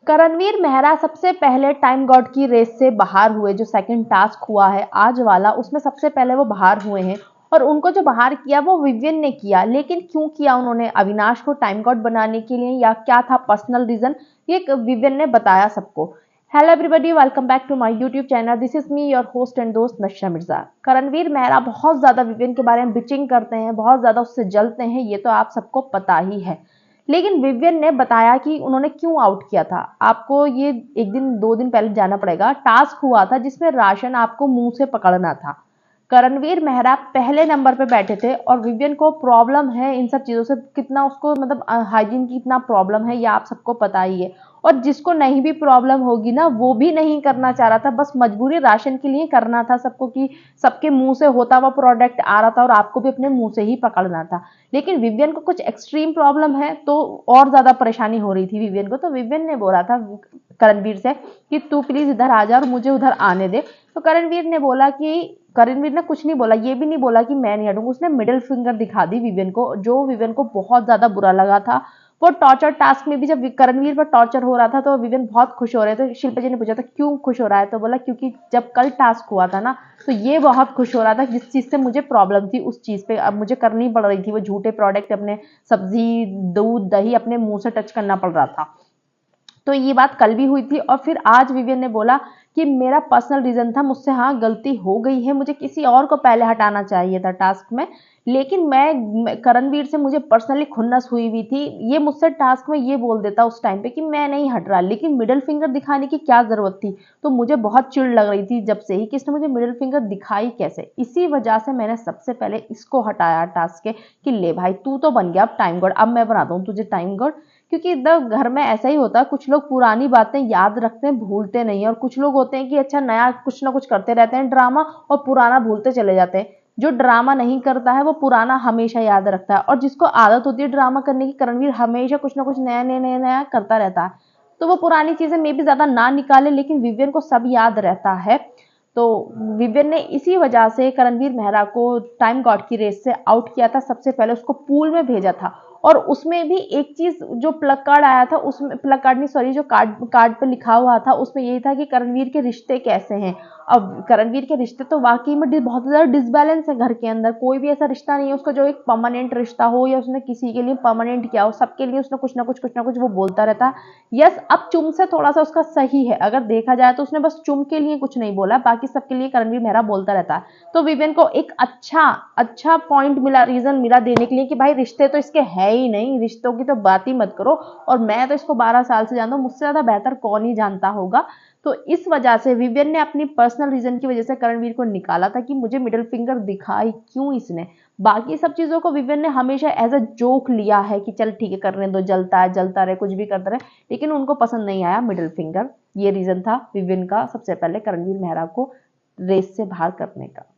करणवीर मेहरा सबसे पहले time God की रेस से बाहर हुए। जो सेकंड टास्क हुआ है आज वाला, उसमें सबसे पहले वो बाहर हुए हैं और उनको जो बाहर किया वो विवियन ने किया। लेकिन क्यों किया उन्होंने? अविनाश को टाइम गॉड बनाने के लिए या क्या था पर्सनल रीजन, ये विवियन ने बताया सबको। Hello everybody, welcome back to my YouTube channel. This is me your host and दोस्त नशा मिर्जा। करणवीर मेहरा बहुत ज्यादा विवियन के बारे में बिचिंग करते हैं, बहुत ज्यादा उससे जलते हैं, ये तो आप सबको पता ही है। लेकिन विवियन ने बताया कि उन्होंने क्यों आउट किया था। आपको ये एक दिन दो दिन पहले जाना पड़ेगा। टास्क हुआ था जिसमें राशन आपको मुंह से पकड़ना था। करणवीर मेहरा पहले नंबर पे बैठे थे और विवियन को प्रॉब्लम है इन सब चीजों से, कितना उसको मतलब हाइजीन की इतना प्रॉब्लम है, ये आप सबको पता ही है। और जिसको नहीं भी प्रॉब्लम होगी ना, वो भी नहीं करना चाह रहा था, बस मजबूरी राशन के लिए करना था सबको, कि सबके मुंह से होता हुआ प्रोडक्ट आ रहा था और आपको भी अपने मुंह से ही पकड़ना था। लेकिन विवियन को कुछ एक्सट्रीम प्रॉब्लम है तो और ज्यादा परेशानी हो रही थी विवियन को। तो विवियन ने बोला था करणवीर से कि तू प्लीज इधर आ जा और मुझे उधर आने दे। तो करणवीर ने बोला कि करणवीर ने कुछ नहीं बोला, ये भी नहीं बोला कि मैं नहीं हटूंगा। उसने मिडिल फिंगर दिखा दी विवियन को, जो विवियन को बहुत ज्यादा बुरा लगा था। वो टॉर्चर टास्क में भी जब करणवीर पर टॉर्चर हो रहा था तो विवियन बहुत खुश हो रहे थे। शिल्पा जी ने पूछा था क्यों खुश हो रहा है, तो बोला क्योंकि जब कल टास्क हुआ था ना, तो ये बहुत खुश हो रहा था। जिस चीज से मुझे प्रॉब्लम थी उस चीज पे अब मुझे करनी पड़ रही थी, वो झूठे प्रोडक्ट अपने सब्जी दूध दही अपने मुंह से टच करना पड़ रहा था। तो ये बात कल भी हुई थी। और फिर आज विवियन ने बोला कि मेरा पर्सनल रीजन था, मुझसे हाँ गलती हो गई है, मुझे किसी और को पहले हटाना चाहिए था टास्क में। लेकिन मैं करणवीर से मुझे पर्सनली खुन्नस हुई हुई थी। ये मुझसे टास्क में ये बोल देता उस टाइम पे कि मैं नहीं हट रहा, लेकिन मिडिल फिंगर दिखाने की क्या जरूरत थी? तो मुझे बहुत चिढ़ लग रही थी जब से ही कि इसने मुझे मिडिल फिंगर दिखाई कैसे। इसी वजह से मैंने सबसे पहले इसको हटाया टास्क के कि ले भाई तू तो बन गया अब टाइम गॉड, अब मैं बनाता हूँ तुझे टाइम गॉड। क्योंकि घर में ऐसा ही होता है, कुछ लोग पुरानी बातें याद रखते हैं, भूलते नहीं है। और कुछ लोग होते हैं कि अच्छा नया कुछ ना कुछ करते रहते हैं ड्रामा, और पुराना भूलते चले जाते हैं। जो ड्रामा नहीं करता है वो पुराना हमेशा याद रखता है, और जिसको आदत होती है ड्रामा करने की, करणवीर हमेशा कुछ ना कुछ नया नया नया नया करता रहता है। तो वो पुरानी चीजें मे भी ज्यादा ना निकाले, लेकिन विवियन को सब याद रहता है। तो विवियन ने इसी वजह से करणवीर मेहरा को टाइम गॉड की रेस से आउट किया था। सबसे पहले उसको पूल में भेजा था। और उसमें भी एक चीज, जो प्लग कार्ड आया था उसमें, प्लग कार्ड नहीं सॉरी, जो कार्ड कार्ड पे लिखा हुआ था उसमें यही था कि करणवीर के रिश्ते कैसे हैं। अब करणवीर के रिश्ते तो वाकई में बहुत ज्यादा डिसबैलेंस है घर के अंदर। कोई भी ऐसा रिश्ता नहीं है उसका जो एक परमानेंट रिश्ता हो, या उसने किसी के लिए परमानेंट किया हो। सबके लिए उसने कुछ ना कुछ वो बोलता रहता है। यस, अब चुम से थोड़ा सा उसका सही है, अगर देखा जाए तो उसने बस चुम के लिए कुछ नहीं बोला, बाकी सबके लिए करणवीर मेहरा बोलता रहता है। तो विवियन को एक अच्छा अच्छा पॉइंट मिला, रीजन मिला देने के लिए कि भाई रिश्ते तो इसके है ही नहीं, रिश्तों की तो बात ही मत करो। और मैं तो इसको 12 साल से जानता हूँ, मुझसे ज्यादा बेहतर कौन ही जानता होगा। तो इस वजह से विवियन ने अपनी पर्सनल रीजन की वजह से करणवीर को निकाला था कि मुझे मिडिल फिंगर दिखाई क्यों इसने। बाकी सब चीजों को विवियन ने हमेशा एज अ जोक लिया है कि चल ठीक है करने दो, जलता है जलता रहे, कुछ भी करता रहे। लेकिन उनको पसंद नहीं आया मिडिल फिंगर। ये रीजन था विवियन का सबसे पहले करणवीर मेहरा को रेस से बाहर करने का।